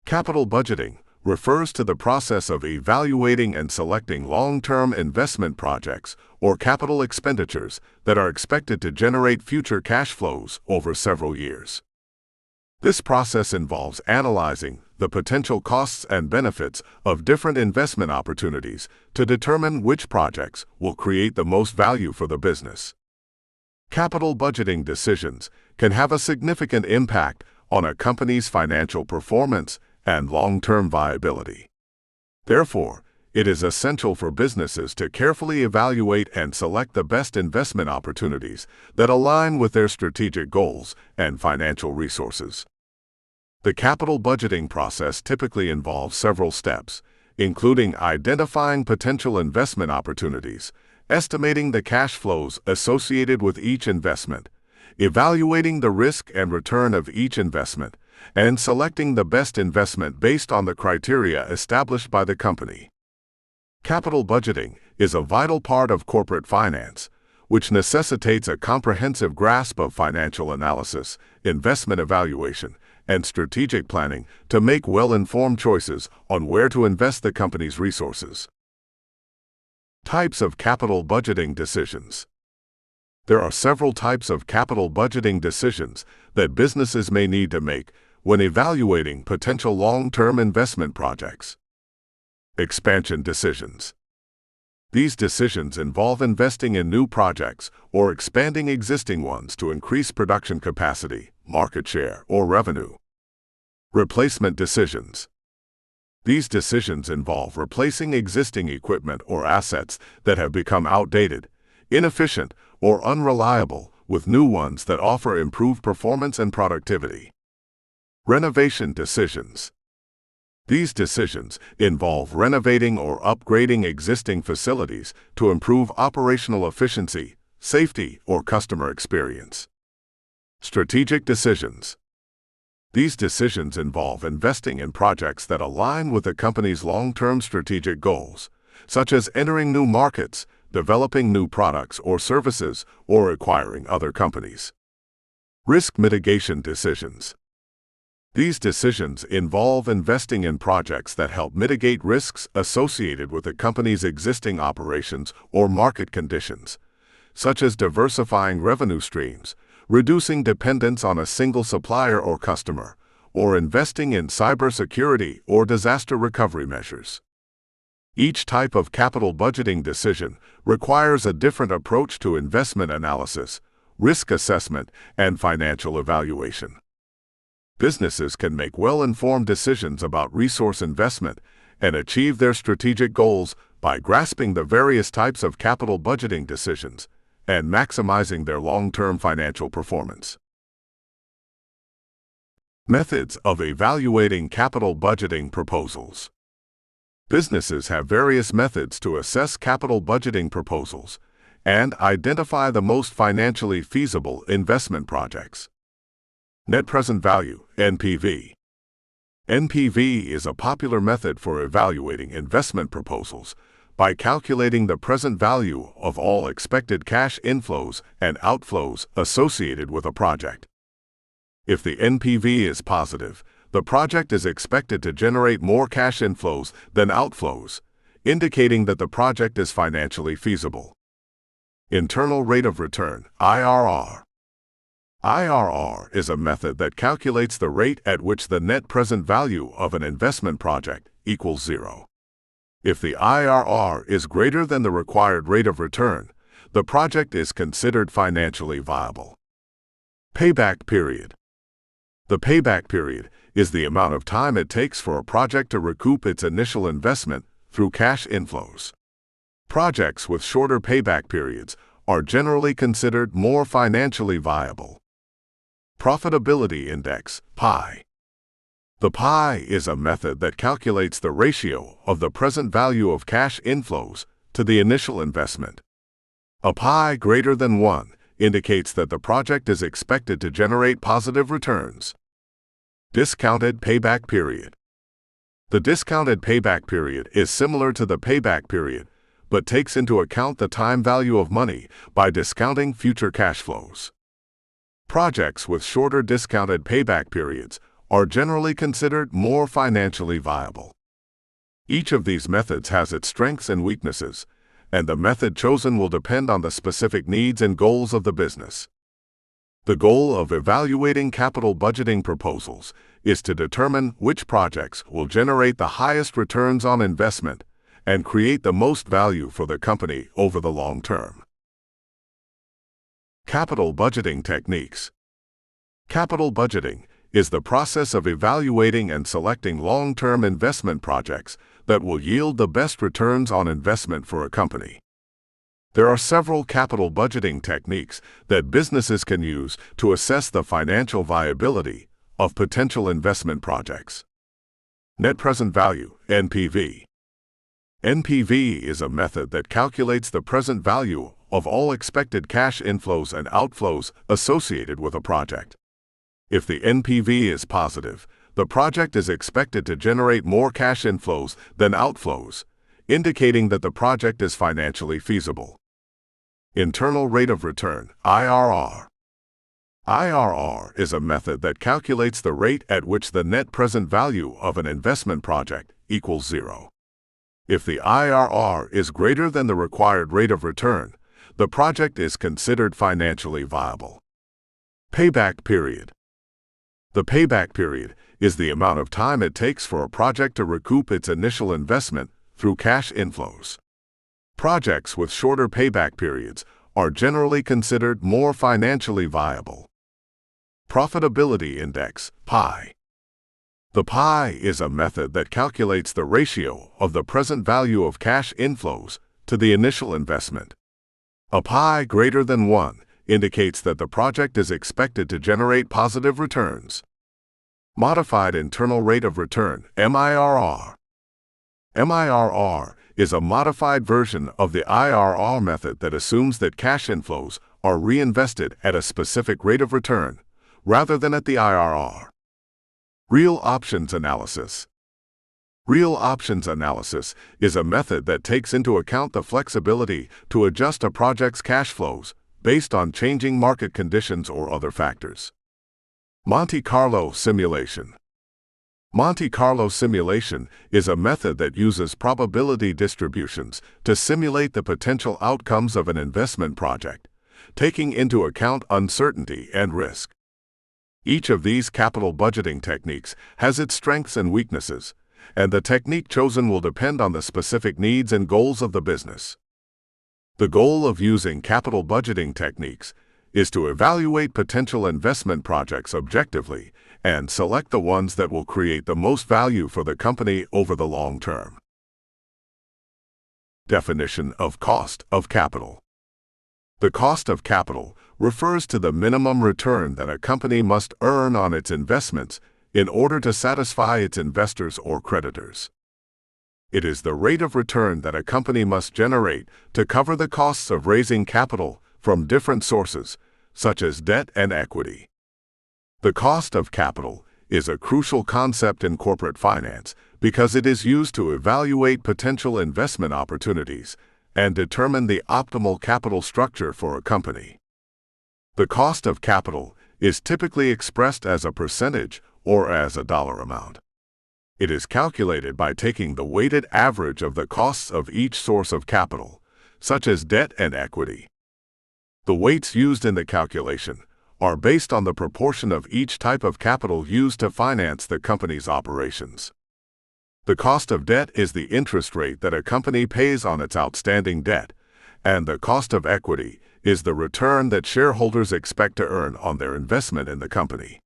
Capital budgeting refers to the process of evaluating and selecting long-term investment projects or capital expenditures that are expected to generate future cash flows over several years. This process involves analyzing the potential costs and benefits of different investment opportunities to determine which projects will create the most value for the business. Capital budgeting decisions can have a significant impact on a company's financial performance and long-term viability. Therefore, it is essential for businesses to carefully evaluate and select the best investment opportunities that align with their strategic goals and financial resources. The capital budgeting process typically involves several steps, including identifying potential investment opportunities, estimating the cash flows associated with each investment, evaluating the risk and return of each investment, and selecting the best investment based on the criteria established by the company. Capital budgeting is a vital part of corporate finance, which necessitates a comprehensive grasp of financial analysis, investment evaluation, and strategic planning to make well-informed choices on where to invest the company's resources. Types of capital budgeting decisions. There are several types of capital budgeting decisions that businesses may need to make when evaluating potential long-term investment projects. Expansion decisions. These decisions involve investing in new projects or expanding existing ones to increase production capacity, market share, or revenue. Replacement decisions. These decisions involve replacing existing equipment or assets that have become outdated, inefficient, or unreliable with new ones that offer improved performance and productivity. Renovation decisions. These decisions involve renovating or upgrading existing facilities to improve operational efficiency, safety, or customer experience. Strategic decisions. These decisions involve investing in projects that align with the company's long-term strategic goals, such as entering new markets, developing new products or services, or acquiring other companies. Risk mitigation decisions. These decisions involve investing in projects that help mitigate risks associated with the company's existing operations or market conditions, such as diversifying revenue streams, reducing dependence on a single supplier or customer, or investing in cybersecurity or disaster recovery measures. Each type of capital budgeting decision requires a different approach to investment analysis, risk assessment, and financial evaluation. Businesses can make well-informed decisions about resource investment and achieve their strategic goals by grasping the various types of capital budgeting decisions and maximizing their long-term financial performance. Methods of evaluating capital budgeting proposals. Businesses have various methods to assess capital budgeting proposals and identify the most financially feasible investment projects. Net present value, NPV. NPV is a popular method for evaluating investment proposals by calculating the present value of all expected cash inflows and outflows associated with a project. If the NPV is positive, the project is expected to generate more cash inflows than outflows, indicating that the project is financially feasible. Internal rate of return, IRR. IRR is a method that calculates the rate at which the net present value of an investment project equals zero. If the IRR is greater than the required rate of return, the project is considered financially viable. Payback period. The payback period is the amount of time it takes for a project to recoup its initial investment through cash inflows. Projects with shorter payback periods are generally considered more financially viable. Profitability Index, PI. The PI is a method that calculates the ratio of the present value of cash inflows to the initial investment. A PI greater than 1 indicates that the project is expected to generate positive returns. Discounted payback period. The discounted payback period is similar to the payback period, but takes into account the time value of money by discounting future cash flows. Projects with shorter discounted payback periods are generally considered more financially viable. Each of these methods has its strengths and weaknesses, and the method chosen will depend on the specific needs and goals of the business. The goal of evaluating capital budgeting proposals is to determine which projects will generate the highest returns on investment and create the most value for the company over the long term. Capital budgeting techniques. Capital budgeting is the process of evaluating and selecting long-term investment projects that will yield the best returns on investment for a company. There are several capital budgeting techniques that businesses can use to assess the financial viability of potential investment projects. Net present value, NPV. NPV is a method that calculates the present value of all expected cash inflows and outflows associated with a project. If the NPV is positive, the project is expected to generate more cash inflows than outflows, indicating that the project is financially feasible. Internal rate of return, IRR. IRR is a method that calculates the rate at which the net present value of an investment project equals zero. If the IRR is greater than the required rate of return, the project is considered financially viable. Payback period. The payback period is the amount of time it takes for a project to recoup its initial investment through cash inflows. Projects with shorter payback periods are generally considered more financially viable. Profitability Index, PI. The PI is a method that calculates the ratio of the present value of cash inflows to the initial investment. A PI greater than 1 indicates that the project is expected to generate positive returns. Modified Internal Rate of Return, MIRR. MIRR is a modified version of the IRR method that assumes that cash inflows are reinvested at a specific rate of return, rather than at the IRR. Real options analysis. Real options analysis is a method that takes into account the flexibility to adjust a project's cash flows based on changing market conditions or other factors. Monte Carlo simulation. Monte Carlo simulation is a method that uses probability distributions to simulate the potential outcomes of an investment project, taking into account uncertainty and risk. Each of these capital budgeting techniques has its strengths and weaknesses, and the technique chosen will depend on the specific needs and goals of the business. The goal of using capital budgeting techniques is to evaluate potential investment projects objectively and select the ones that will create the most value for the company over the long term. Definition of cost of capital. The cost of capital refers to the minimum return that a company must earn on its investments in order to satisfy its investors or creditors. It is the rate of return that a company must generate to cover the costs of raising capital from different sources, such as debt and equity. The cost of capital is a crucial concept in corporate finance because it is used to evaluate potential investment opportunities and determine the optimal capital structure for a company. The cost of capital is typically expressed as a percentage or as a dollar amount. It is calculated by taking the weighted average of the costs of each source of capital, such as debt and equity. The weights used in the calculation are based on the proportion of each type of capital used to finance the company's operations. The cost of debt is the interest rate that a company pays on its outstanding debt, and the cost of equity is the return that shareholders expect to earn on their investment in the company.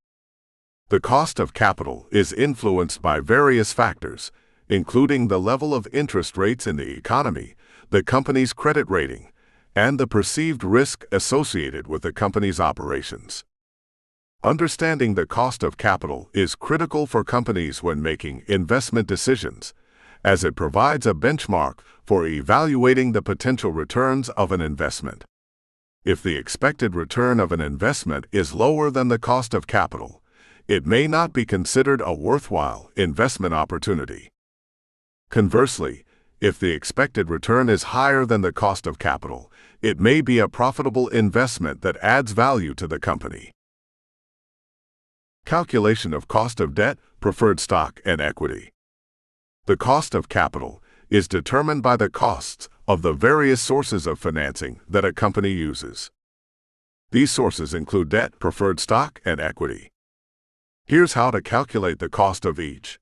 The cost of capital is influenced by various factors, including the level of interest rates in the economy, the company's credit rating, and the perceived risk associated with the company's operations. Understanding the cost of capital is critical for companies when making investment decisions, as it provides a benchmark for evaluating the potential returns of an investment. If the expected return of an investment is lower than the cost of capital, it may not be considered a worthwhile investment opportunity. Conversely, if the expected return is higher than the cost of capital, it may be a profitable investment that adds value to the company. Calculation of cost of debt, preferred stock, and equity. The cost of capital is determined by the costs of the various sources of financing that a company uses. These sources include debt, preferred stock, and equity. Here's how to calculate the cost of each.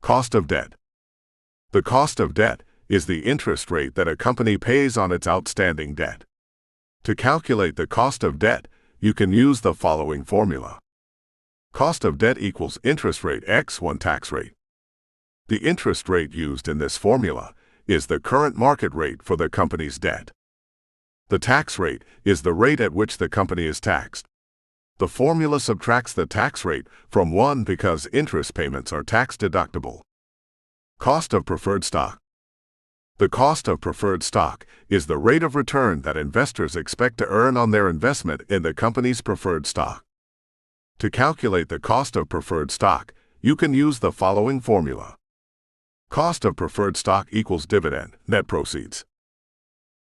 Cost of debt. The cost of debt is the interest rate that a company pays on its outstanding debt. To calculate the cost of debt, you can use the following formula. Cost of debt equals interest rate x 1 tax rate. The interest rate used in this formula is the current market rate for the company's debt. The tax rate is the rate at which the company is taxed. The formula subtracts the tax rate from 1 because interest payments are tax deductible. Cost of preferred stock. The cost of preferred stock is the rate of return that investors expect to earn on their investment in the company's preferred stock. To calculate the cost of preferred stock, you can use the following formula. Cost of preferred stock equals dividend, net proceeds.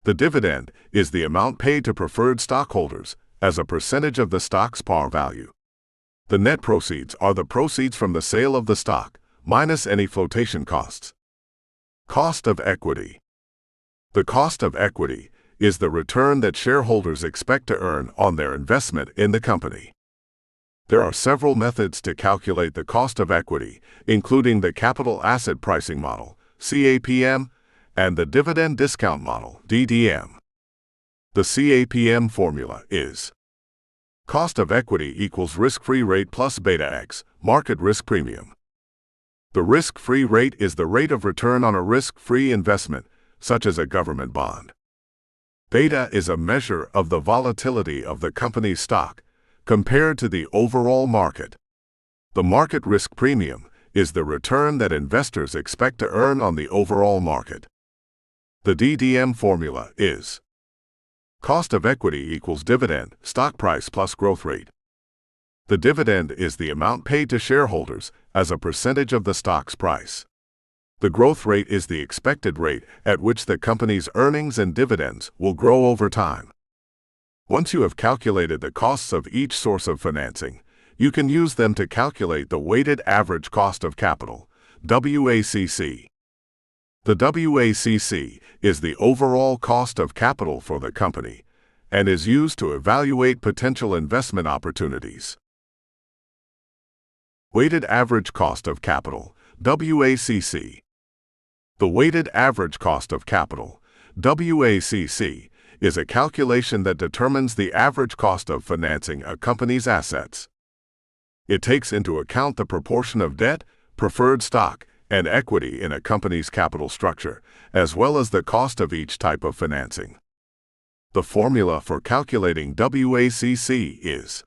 The dividend is the amount paid to preferred stockholders as a percentage of the stock's par value. The net proceeds are the proceeds from the sale of the stock, minus any flotation costs. Cost of equity. The cost of equity is the return that shareholders expect to earn on their investment in the company. There are several methods to calculate the cost of equity, including the capital asset pricing model, CAPM, and the dividend discount model, DDM. The CAPM formula is cost of equity equals risk-free rate plus beta x, market risk premium. The risk-free rate is the rate of return on a risk-free investment, such as a government bond. Beta is a measure of the volatility of the company's stock compared to the overall market. The market risk premium is the return that investors expect to earn on the overall market. The DDM formula is cost of equity equals dividend, stock price plus growth rate. The dividend is the amount paid to shareholders as a percentage of the stock's price. The growth rate is the expected rate at which the company's earnings and dividends will grow over time. Once you have calculated the costs of each source of financing, you can use them to calculate the weighted average cost of capital, WACC. The WACC is the overall cost of capital for the company and is used to evaluate potential investment opportunities. Weighted average cost of capital, WACC. The weighted average cost of capital, WACC, is a calculation that determines the average cost of financing a company's assets. It takes into account the proportion of debt, preferred stock, and equity in a company's capital structure, as well as the cost of each type of financing. The formula for calculating WACC is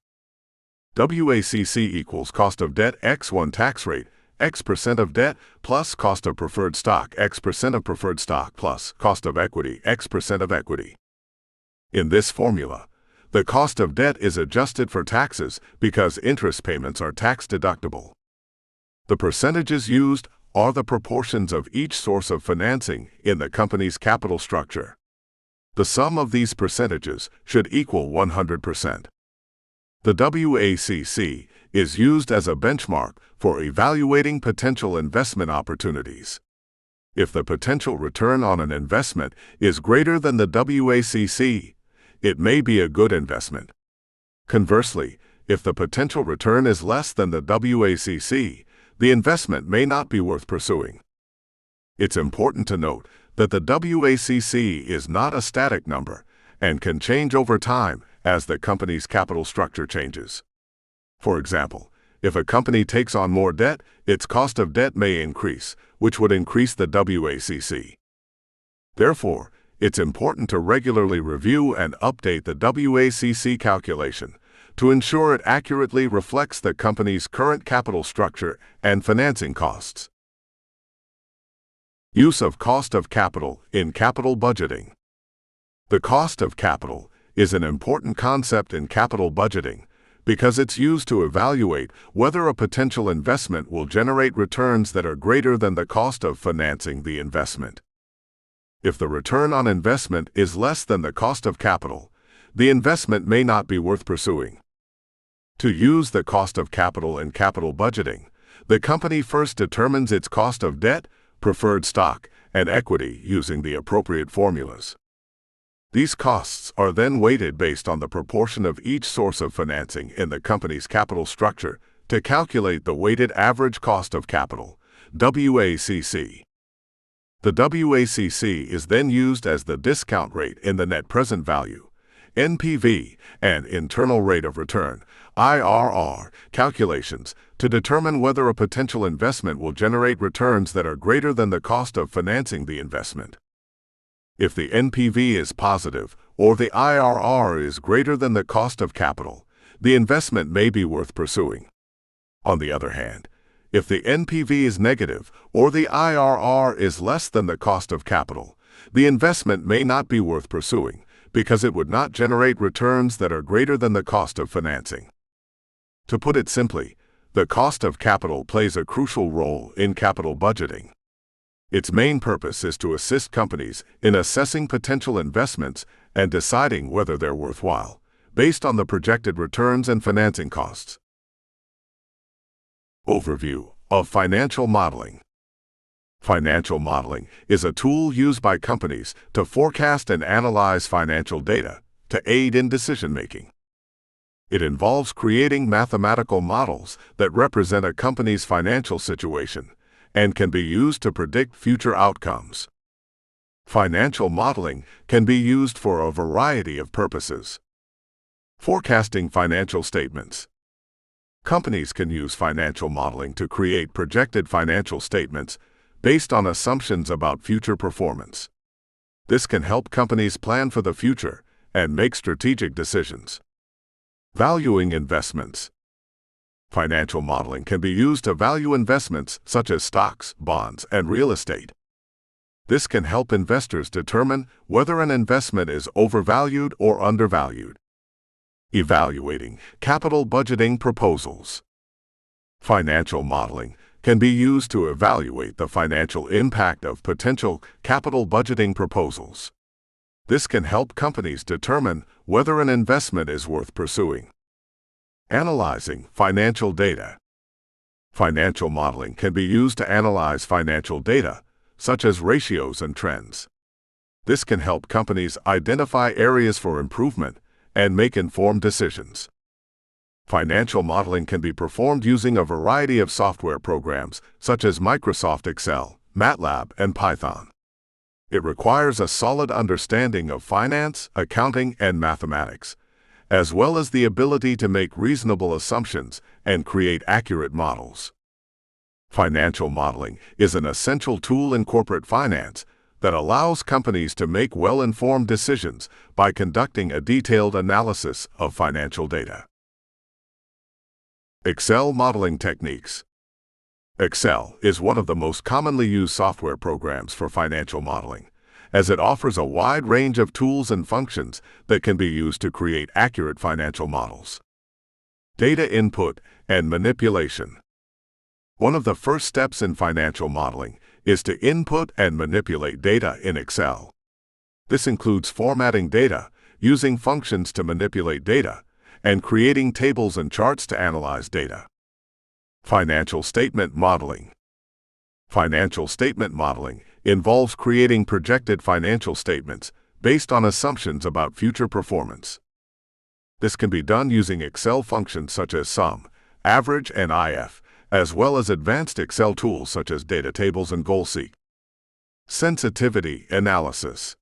WACC equals cost of debt x 1 tax rate, x% of debt plus cost of preferred stock, x% of preferred stock plus cost of equity, x% of equity. In this formula, the cost of debt is adjusted for taxes because interest payments are tax deductible. The percentages used are the proportions of each source of financing in the company's capital structure. The sum of these percentages should equal 100%. The WACC is used as a benchmark for evaluating potential investment opportunities. If the potential return on an investment is greater than the WACC, it may be a good investment. Conversely, if the potential return is less than the WACC, the investment may not be worth pursuing. It's important to note that the WACC is not a static number and can change over time as the company's capital structure changes. For example, if a company takes on more debt, its cost of debt may increase, which would increase the WACC. Therefore, it's important to regularly review and update the WACC calculation to ensure it accurately reflects the company's current capital structure and financing costs. Use of cost of capital in capital budgeting. The cost of capital is an important concept in capital budgeting because it's used to evaluate whether a potential investment will generate returns that are greater than the cost of financing the investment. If the return on investment is less than the cost of capital, the investment may not be worth pursuing. To use the cost of capital in capital budgeting, the company first determines its cost of debt, preferred stock, and equity using the appropriate formulas. These costs are then weighted based on the proportion of each source of financing in the company's capital structure to calculate the weighted average cost of capital, WACC. The WACC is then used as the discount rate in the net present value, NPV, and internal rate of return, IRR, calculations to determine whether a potential investment will generate returns that are greater than the cost of financing the investment. If the NPV is positive or the IRR is greater than the cost of capital, the investment may be worth pursuing. On the other hand, if the NPV is negative or the IRR is less than the cost of capital, the investment may not be worth pursuing because it would not generate returns that are greater than the cost of financing. To put it simply, the cost of capital plays a crucial role in capital budgeting. Its main purpose is to assist companies in assessing potential investments and deciding whether they're worthwhile, based on the projected returns and financing costs. Overview of financial modeling. Financial modeling is a tool used by companies to forecast and analyze financial data to aid in decision-making. It involves creating mathematical models that represent a company's financial situation and can be used to predict future outcomes. Financial modeling can be used for a variety of purposes. Forecasting financial statements. Companies can use financial modeling to create projected financial statements based on assumptions about future performance. This can help companies plan for the future and make strategic decisions. Valuing investments. Financial modeling can be used to value investments such as stocks, bonds, and real estate. This can help investors determine whether an investment is overvalued or undervalued. Evaluating capital budgeting proposals. Financial modeling can be used to evaluate the financial impact of potential capital budgeting proposals. This can help companies determine whether an investment is worth pursuing. Analyzing financial data. Financial modeling can be used to analyze financial data, such as ratios and trends. This can help companies identify areas for improvement and make informed decisions. Financial modeling can be performed using a variety of software programs, such as Microsoft Excel, MATLAB, and Python. It requires a solid understanding of finance, accounting, and mathematics, as well as the ability to make reasonable assumptions and create accurate models. Financial modeling is an essential tool in corporate finance that allows companies to make well-informed decisions by conducting a detailed analysis of financial data. Excel modeling techniques. Excel is one of the most commonly used software programs for financial modeling, as it offers a wide range of tools and functions that can be used to create accurate financial models. Data input and manipulation. One of the first steps in financial modeling is to input and manipulate data in Excel. This includes formatting data, using functions to manipulate data, and creating tables and charts to analyze data. Financial statement modeling. Financial statement modeling involves creating projected financial statements based on assumptions about future performance. This can be done using Excel functions such as sum, average, and IF, as well as advanced Excel tools such as data tables and GoalSeek. Sensitivity analysis.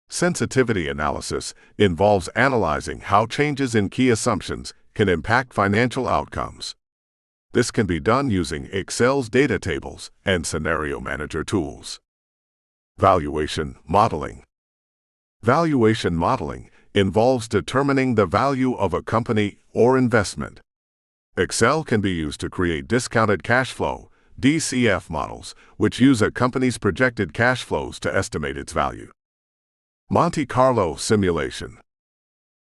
Sensitivity analysis involves analyzing how changes in key assumptions can impact financial outcomes. This can be done using Excel's data tables and scenario manager tools. Valuation modeling. Valuation modeling involves determining the value of a company or investment. Excel can be used to create discounted cash flow, DCF models, which use a company's projected cash flows to estimate its value. Monte Carlo simulation.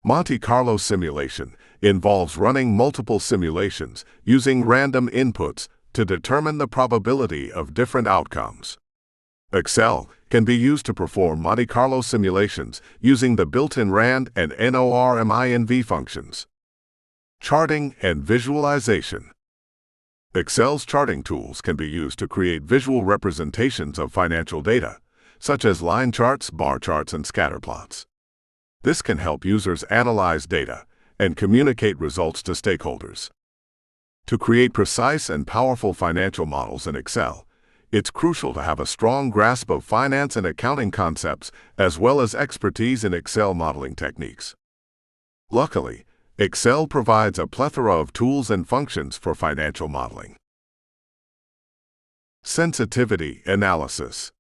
Monte Carlo simulation involves running multiple simulations using random inputs to determine the probability of different outcomes. Excel can be used to perform Monte Carlo simulations using the built-in RAND and NORMINV functions. Charting and visualization. Excel's charting tools can be used to create visual representations of financial data, such as line charts, bar charts, and scatter plots. This can help users analyze data and communicate results to stakeholders. To create precise and powerful financial models in Excel, it's crucial to have a strong grasp of finance and accounting concepts as well as expertise in Excel modeling techniques. Luckily, Excel provides a plethora of tools and functions for financial modeling. Sensitivity analysis.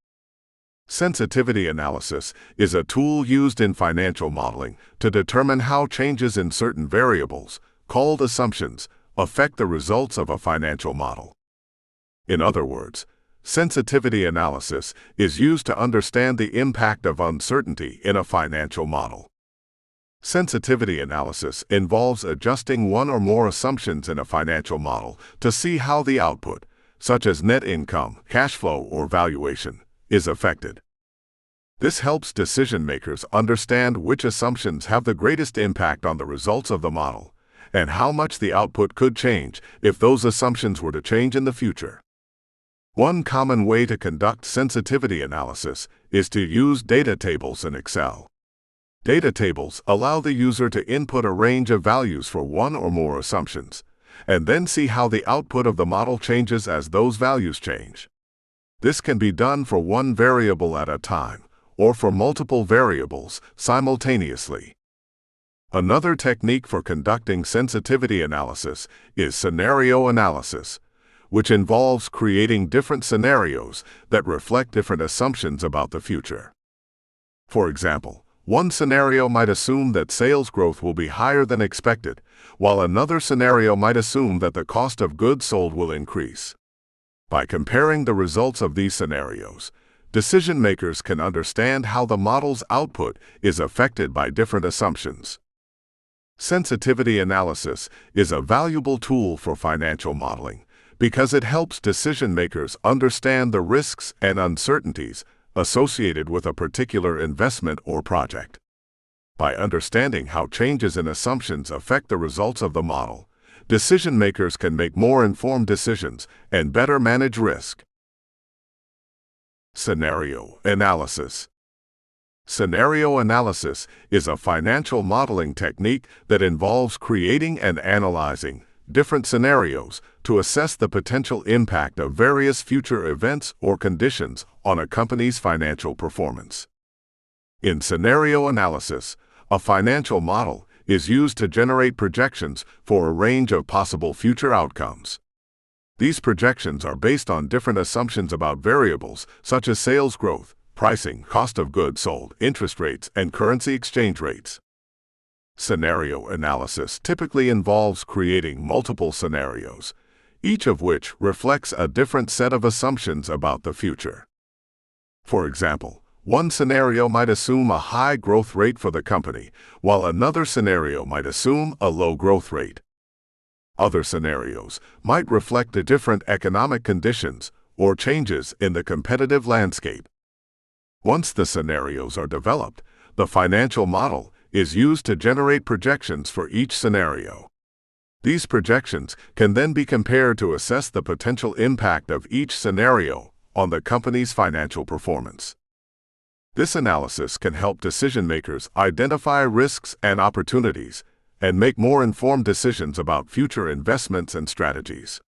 Sensitivity analysis is a tool used in financial modeling to determine how changes in certain variables, called assumptions, affect the results of a financial model. In other words, sensitivity analysis is used to understand the impact of uncertainty in a financial model. Sensitivity analysis involves adjusting one or more assumptions in a financial model to see how the output, such as net income, cash flow, or valuation, is affected. This helps decision-makers understand which assumptions have the greatest impact on the results of the model, and how much the output could change if those assumptions were to change in the future. One common way to conduct sensitivity analysis is to use data tables in Excel. Data tables allow the user to input a range of values for one or more assumptions, and then see how the output of the model changes as those values change. This can be done for one variable at a time, or for multiple variables simultaneously. Another technique for conducting sensitivity analysis is scenario analysis, which involves creating different scenarios that reflect different assumptions about the future. For example, one scenario might assume that sales growth will be higher than expected, while another scenario might assume that the cost of goods sold will increase. By comparing the results of these scenarios, decision-makers can understand how the model's output is affected by different assumptions. Sensitivity analysis is a valuable tool for financial modeling because it helps decision-makers understand the risks and uncertainties associated with a particular investment or project. By understanding how changes in assumptions affect the results of the model, decision-makers can make more informed decisions and better manage risk. Scenario analysis. Scenario analysis is a financial modeling technique that involves creating and analyzing different scenarios to assess the potential impact of various future events or conditions on a company's financial performance. In scenario analysis, a financial model is used to generate projections for a range of possible future outcomes. These projections are based on different assumptions about variables such as sales growth, pricing, cost of goods sold, interest rates, and currency exchange rates. Scenario analysis typically involves creating multiple scenarios, each of which reflects a different set of assumptions about the future. For example, one scenario might assume a high growth rate for the company, while another scenario might assume a low growth rate. Other scenarios might reflect the different economic conditions or changes in the competitive landscape. Once the scenarios are developed, the financial model is used to generate projections for each scenario. These projections can then be compared to assess the potential impact of each scenario on the company's financial performance. This analysis can help decision-makers identify risks and opportunities and make more informed decisions about future investments and strategies.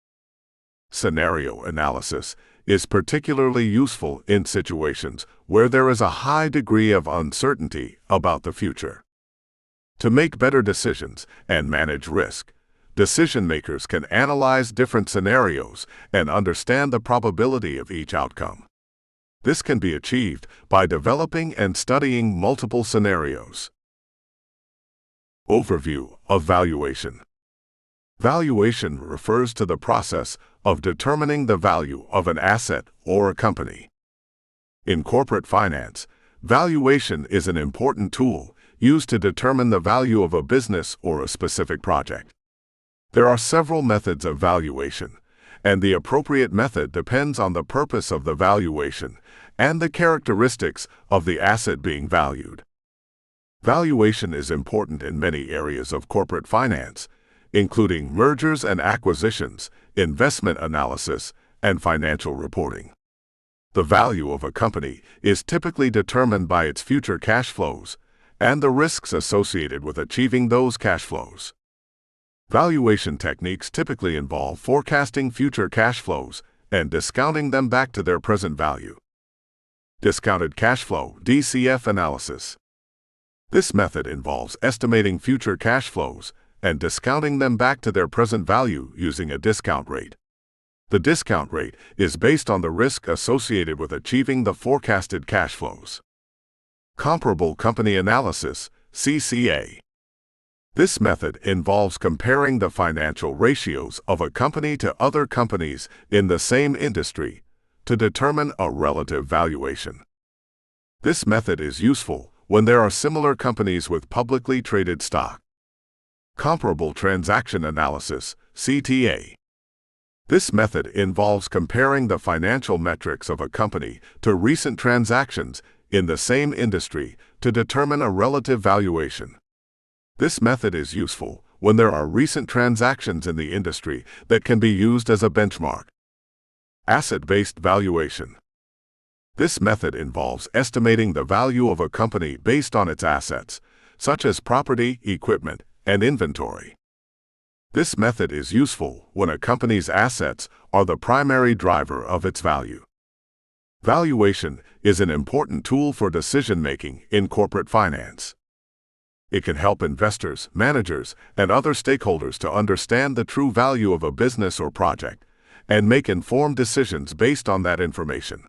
Scenario analysis is particularly useful in situations where there is a high degree of uncertainty about the future. To make better decisions and manage risk, decision-makers can analyze different scenarios and understand the probability of each outcome. This can be achieved by developing and studying multiple scenarios. Overview of valuation. Valuation refers to the process of determining the value of an asset or a company. In corporate finance, valuation is an important tool used to determine the value of a business or a specific project. There are several methods of valuation, and the appropriate method depends on the purpose of the valuation and the characteristics of the asset being valued. Valuation is important in many areas of corporate finance, including mergers and acquisitions, investment analysis, and financial reporting. The value of a company is typically determined by its future cash flows and the risks associated with achieving those cash flows. Valuation techniques typically involve forecasting future cash flows and discounting them back to their present value. Discounted cash flow (DCF) analysis. This method involves estimating future cash flows and discounting them back to their present value using a discount rate. The discount rate is based on the risk associated with achieving the forecasted cash flows. Comparable company analysis (CCA). This method involves comparing the financial ratios of a company to other companies in the same industry to determine a relative valuation. This method is useful when there are similar companies with publicly traded stock. Comparable transaction analysis (CTA). This method involves comparing the financial metrics of a company to recent transactions in the same industry to determine a relative valuation. This method is useful when there are recent transactions in the industry that can be used as a benchmark. Asset-based valuation. This method involves estimating the value of a company based on its assets, such as property, equipment, and inventory. This method is useful when a company's assets are the primary driver of its value. Valuation is an important tool for decision-making in corporate finance. It can help investors, managers, and other stakeholders to understand the true value of a business or project and make informed decisions based on that information.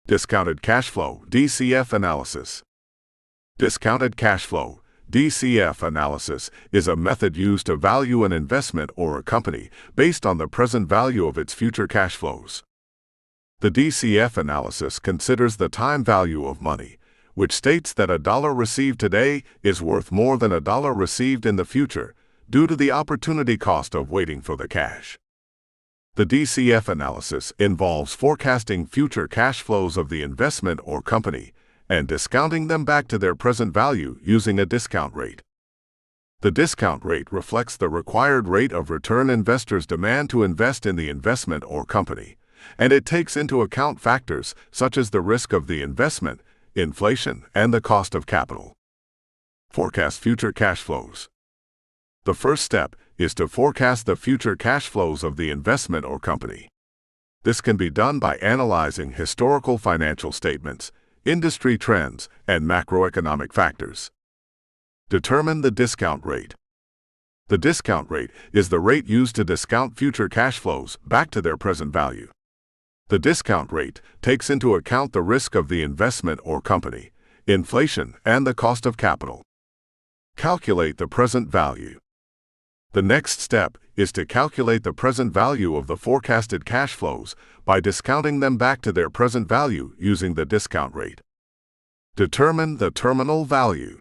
Discounted cash flow (DCF) analysis. Discounted cash flow (DCF) analysis is a method used to value an investment or a company based on the present value of its future cash flows. The DCF analysis considers the time value of money, which states that $1 received today is worth more than $1 received in the future due to the opportunity cost of waiting for the cash. The DCF analysis involves forecasting future cash flows of the investment or company and discounting them back to their present value using a discount rate. The discount rate reflects the required rate of return investors demand to invest in the investment or company, and it takes into account factors such as the risk of the investment, inflation, and the cost of capital. Forecast future cash flows. The first step is to forecast the future cash flows of the investment or company. This can be done by analyzing historical financial statements, industry trends, and macroeconomic factors. Determine the discount rate. The discount rate is the rate used to discount future cash flows back to their present value. The discount rate takes into account the risk of the investment or company, inflation, and the cost of capital. Calculate the present value. The next step is to calculate the present value of the forecasted cash flows by discounting them back to their present value using the discount rate. Determine the terminal value.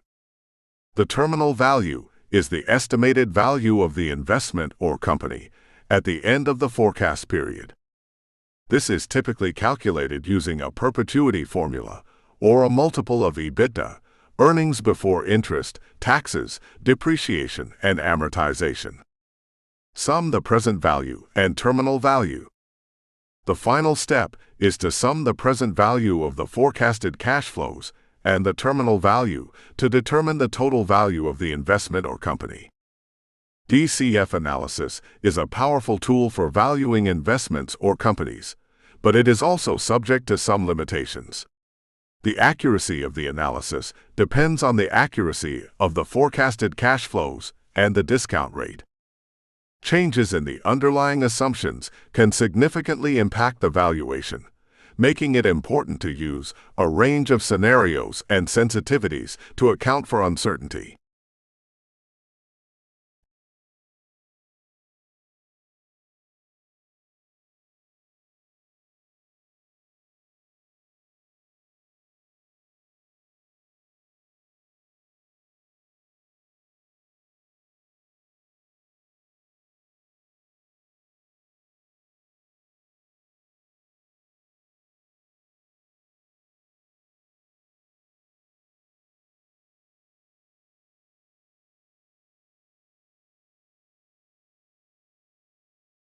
The terminal value is the estimated value of the investment or company at the end of the forecast period. This is typically calculated using a perpetuity formula or a multiple of EBITDA earnings before interest, taxes, depreciation, and amortization. Sum the present value and terminal value. The final step is to sum the present value of the forecasted cash flows and the terminal value to determine the total value of the investment or company. DCF analysis is a powerful tool for valuing investments or companies, but it is also subject to some limitations. The accuracy of the analysis depends on the accuracy of the forecasted cash flows and the discount rate. Changes in the underlying assumptions can significantly impact the valuation, making it important to use a range of scenarios and sensitivities to account for uncertainty.